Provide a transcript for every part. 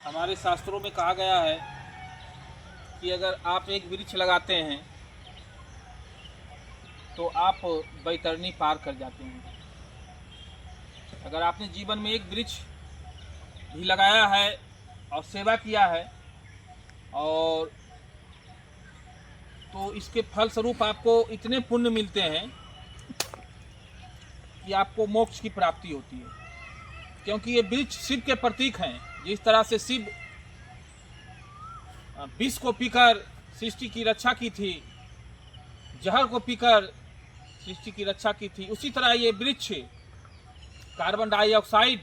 हमारे शास्त्रों में कहा गया है कि अगर आप एक वृक्ष लगाते हैं तो आप बैतरणी पार कर जाते हैं। अगर आपने जीवन में एक वृक्ष भी लगाया है और सेवा किया है और तो इसके फल स्वरूप आपको इतने पुण्य मिलते हैं कि आपको मोक्ष की प्राप्ति होती है, क्योंकि ये वृक्ष शिव के प्रतीक हैं। जिस तरह से शिव विष को पीकर सृष्टि की रक्षा की थी, जहर को पीकर सृष्टि की रक्षा की थी, उसी तरह ये वृक्ष कार्बन डाइऑक्साइड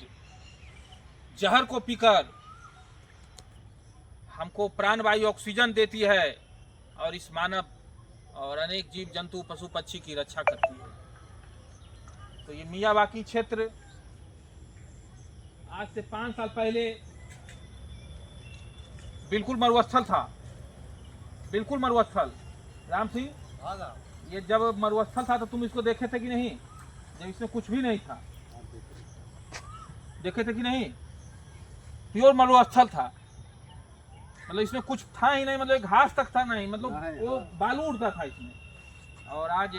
जहर को पीकर हमको प्राणवायु ऑक्सीजन देती है और इस मानव और अनेक जीव जंतु पशु पक्षी की रक्षा करती है। तो ये मियावाकी क्षेत्र आज से 5 साल पहले बिल्कुल मरुस्थल था, बिल्कुल मरुस्थल। राम सिंह, ये जब मरुस्थल था तो तुम इसको देखे थे कि नहीं? जब इसमें कुछ भी नहीं था, देखे थे कि नहीं? प्योर मरुस्थल था, मतलब इसमें कुछ था ही नहीं, मतलब घास तक था नहीं, मतलब वो बालू उड़ता था इसमें। और आज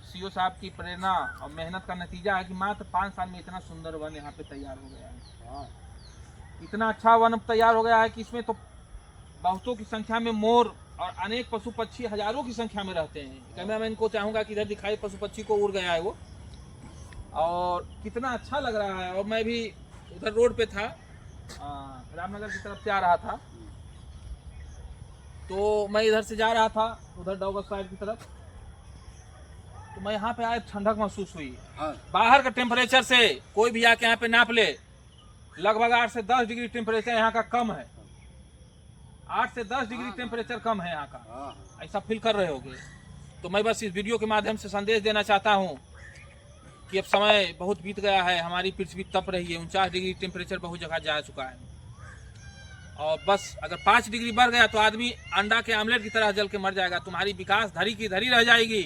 सीओ साहब की प्रेरणा और मेहनत का नतीजा है कि मात्र 5 साल में इतना सुंदर वन यहाँ पे तैयार हो गया है। इतना अच्छा वन तैयार हो गया है कि इसमें तो बहुतों की संख्या में मोर और अनेक पशु पक्षी हजारों की संख्या में रहते हैं। कैमरामैन को चाहूंगा कि इधर दिखाई, पशु पक्षी को उड़ गया है वो, और कितना अच्छा लग रहा है। और मैं भी उधर रोड पे था, रामनगर की तरफ से आ रहा था, तो मैं इधर से जा रहा था उधर डॉगर साइड की तरफ, तो मैं यहाँ पे आए, ठंडक महसूस हुई। बाहर का टेम्परेचर से कोई भी आके यहाँ पे नाप ले, लगभग 8 से 10 डिग्री टेम्परेचर यहाँ का कम है। 8 से 10 डिग्री टेम्परेचर कम है यहाँ का, ऐसा फील कर रहे होगे। तो मैं बस इस वीडियो के माध्यम से संदेश देना चाहता हूँ कि अब समय बहुत बीत गया है, हमारी पृथ्वी तप रही है, 49 डिग्री टेम्परेचर बहुत जगह जा चुका है। और बस अगर 5 डिग्री बढ़ गया तो आदमी अंडा के आमलेट की तरह जल के मर जाएगा। तुम्हारी विकास धरी की धरी रह जाएगी,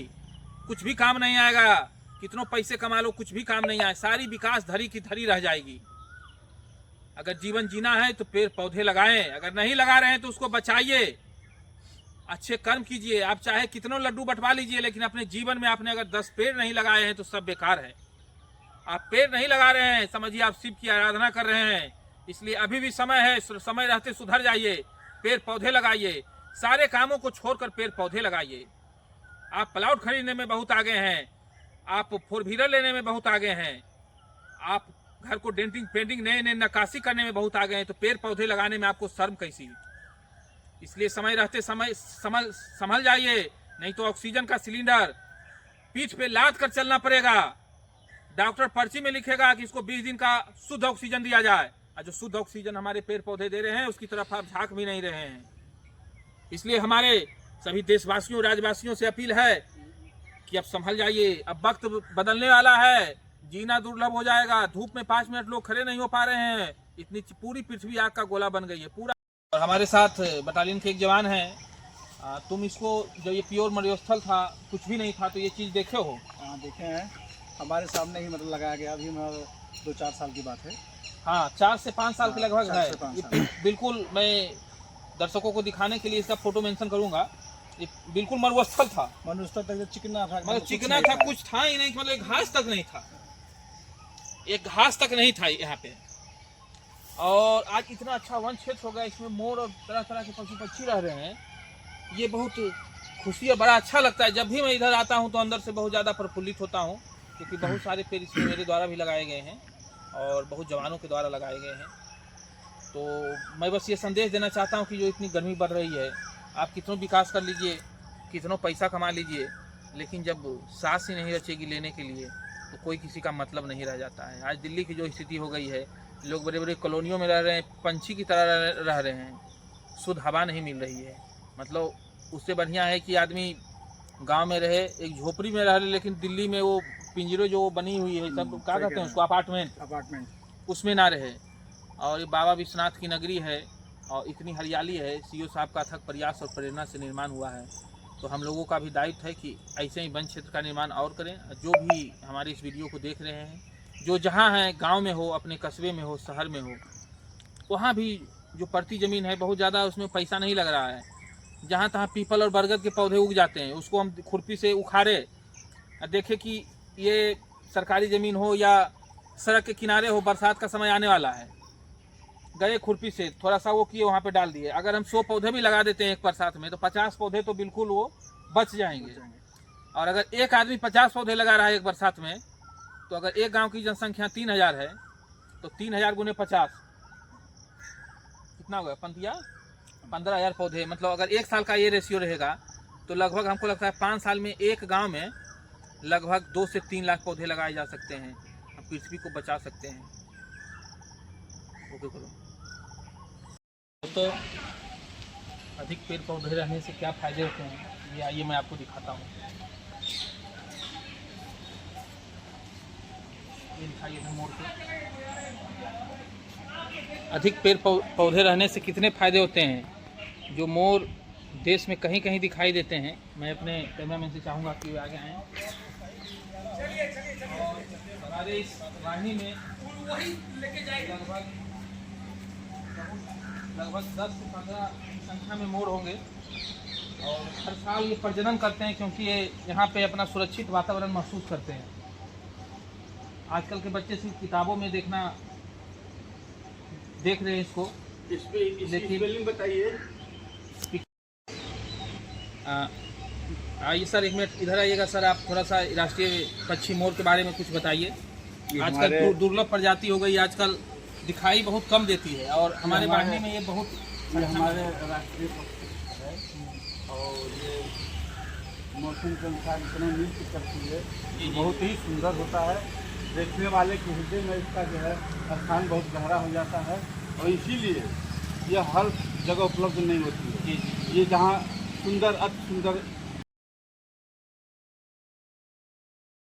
कुछ भी काम नहीं आएगा। कितनों पैसे कमा लो, कुछ भी काम नहीं आए, सारी विकास धरी की धरी रह जाएगी। अगर जीवन जीना है तो पेड़ पौधे लगाएं, अगर नहीं लगा रहे हैं तो उसको बचाइए, अच्छे कर्म कीजिए। आप चाहे कितनों लड्डू बंटवा लीजिए, लेकिन अपने जीवन में आपने अगर 10 पेड़ नहीं लगाए हैं तो सब बेकार है। आप पेड़ नहीं लगा रहे हैं, समझिए आप शिव की आराधना कर रहे हैं। इसलिए अभी भी समय है, समय रहते सुधर जाइए, पेड़ पौधे लगाइए, सारे कामों को छोड़कर पेड़ पौधे लगाइए। आप प्लॉट खरीदने में बहुत आगे हैं, आप 4 व्हीलर लेने में बहुत आगे हैं, आप घर को डेंटिंग पेंटिंग नए नए नक्काशी करने में बहुत आगे हैं, तो पेड़ पौधे लगाने में आपको शर्म कैसी? इसलिए समय रहते संभल जाइए, नहीं तो ऑक्सीजन का सिलेंडर पीठ पे लाद कर चलना पड़ेगा। डॉक्टर पर्ची में लिखेगा कि इसको 20 दिन का शुद्ध ऑक्सीजन दिया जाए, और जो शुद्ध ऑक्सीजन हमारे पेड़ पौधे दे रहे हैं उसकी तरफ आप झांक भी नहीं रहे हैं। इसलिए हमारे सभी देशवासियों, राज्यवासियों से अपील है कि अब संभल जाइए, अब वक्त बदलने वाला है, जीना दुर्लभ हो जाएगा। धूप में 5 मिनट लोग खड़े नहीं हो पा रहे हैं, इतनी पूरी पृथ्वी आग का गोला बन गई है पूरा। और हमारे साथ बटालियन के एक जवान हैं। तुम इसको, जो ये प्योर मरुस्थल था, कुछ भी नहीं था, तो ये चीज़ देखे हो? हाँ, देखे हैं, हमारे सामने ही मतलब लगाया गया, अभी 2-4 साल की बात है। हाँ, 4 से 5 साल के लगभग है। बिल्कुल, मैं दर्शकों को दिखाने के लिए इसका फोटो मेंशन करूंगा। ये बिल्कुल मरुस्थल था, मरुस्थल तक चिकना था, मतलब चिकना था, कुछ था ही नहीं, मतलब घास तक नहीं था, एक घास तक नहीं था यहाँ पे। और आज इतना अच्छा वन क्षेत्र हो गया, इसमें मोर और तरह तरह के पशु पक्षी रह रहे हैं। ये बहुत खुशी है, बड़ा अच्छा लगता है। जब भी मैं इधर आता हूँ तो अंदर से बहुत ज़्यादा प्रफुल्लित होता हूँ, क्योंकि बहुत सारे पेड़ इसमें मेरे द्वारा भी लगाए गए हैं और बहुत जवानों के द्वारा लगाए गए हैं। तो मैं बस ये संदेश देना चाहता हूँ कि जो इतनी गर्मी बढ़ रही है, आप कितनों विकास कर लीजिए, कितनों पैसा कमा लीजिए, लेकिन जब सांस ही नहीं बचेगी लेने के लिए तो कोई किसी का मतलब नहीं रह जाता है। आज दिल्ली की जो स्थिति हो गई है, लोग बड़े बड़े कॉलोनियों में रह रहे हैं, पंछी की तरह रह रहे हैं, शुद्ध हवा नहीं मिल रही है। मतलब उससे बढ़िया है कि आदमी गांव में रहे, एक झोपड़ी में रह रहे, लेकिन दिल्ली में वो पिंजरे जो बनी हुई है, सब क्या कहते हैं उसको, अपार्टमेंट, उसमें ना रहे। और ये बाबा विश्वनाथ की नगरी है और इतनी हरियाली है, सीओ साहब का अथक प्रयास और प्रेरणा से निर्माण हुआ है। तो हम लोगों का भी दायित्व है कि ऐसे ही वन क्षेत्र का निर्माण और करें। जो भी हमारे इस वीडियो को देख रहे हैं, जो जहाँ हैं, गांव में हो, अपने कस्बे में हो, शहर में हो, वहाँ भी जो पड़ती ज़मीन है बहुत ज़्यादा उसमें पैसा नहीं लग रहा है। जहाँ तहाँ पीपल और बरगद के पौधे उग जाते हैं, उसको हम खुरपी से उखाड़े और देखें कि ये सरकारी ज़मीन हो या सड़क के किनारे हो, बरसात का समय आने वाला है, गए खुरपी से थोड़ा सा वो किए, वहाँ पे डाल दिए। अगर हम 100 पौधे भी लगा देते हैं एक बरसात में, तो 50 पौधे तो बिल्कुल वो बच जाएंगे। और अगर एक आदमी 50 पौधे लगा रहा है एक बरसात में, तो अगर एक गांव की जनसंख्या 3000 है, तो 3000 गुने 50 कितना होगा पंतिया 15,000 पौधे। मतलब अगर एक साल का ये रेशियो रहेगा तो लगभग हमको लगता है 5 साल में एक गांव में लगभग 2 से 3 लाख पौधे लगाए जा सकते हैं। हम पृथ्वी को बचा सकते हैं। ओके करो। तो अधिक पेड़ पौधे रहने से क्या फायदे होते हैं, ये आइए मैं आपको दिखाता हूँ। ये दिखाइए मोड़ के। अधिक पेड़ पौधे रहने से कितने फायदे होते हैं, जो मोर देश में कहीं कहीं दिखाई देते हैं। मैं अपने कैमरामैन से चाहूँगा कि वे आगे आएँ। हमारे इस वाहिनी में लगभग 10 से 15 संख्या में मोर होंगे और हर साल ये प्रजनन करते हैं, क्योंकि ये यहाँ पे अपना सुरक्षित वातावरण महसूस करते हैं। आजकल के बच्चे सिर्फ किताबों में देख रहे हैं इसको। लेकिन बताइए। आइए सर, एक मिनट इधर आइएगा सर। आप थोड़ा सा राष्ट्रीय पक्षी मोर के बारे में कुछ बताइए। आजकल दुर्लभ प्रजाति हो गई, आजकल दिखाई बहुत कम देती है और हमारे वाहिनी में ये बहुत हमारे राष्ट्रीय पक्षी है और ये मौसम के अनुसार इतना नृत्य करती है, बहुत ही सुंदर होता है। देखने वाले के हृदय में इसका जो है स्थान बहुत गहरा हो जाता है और इसीलिए यह हर जगह उपलब्ध नहीं होती है। ये जहाँ सुंदर अति सुंदर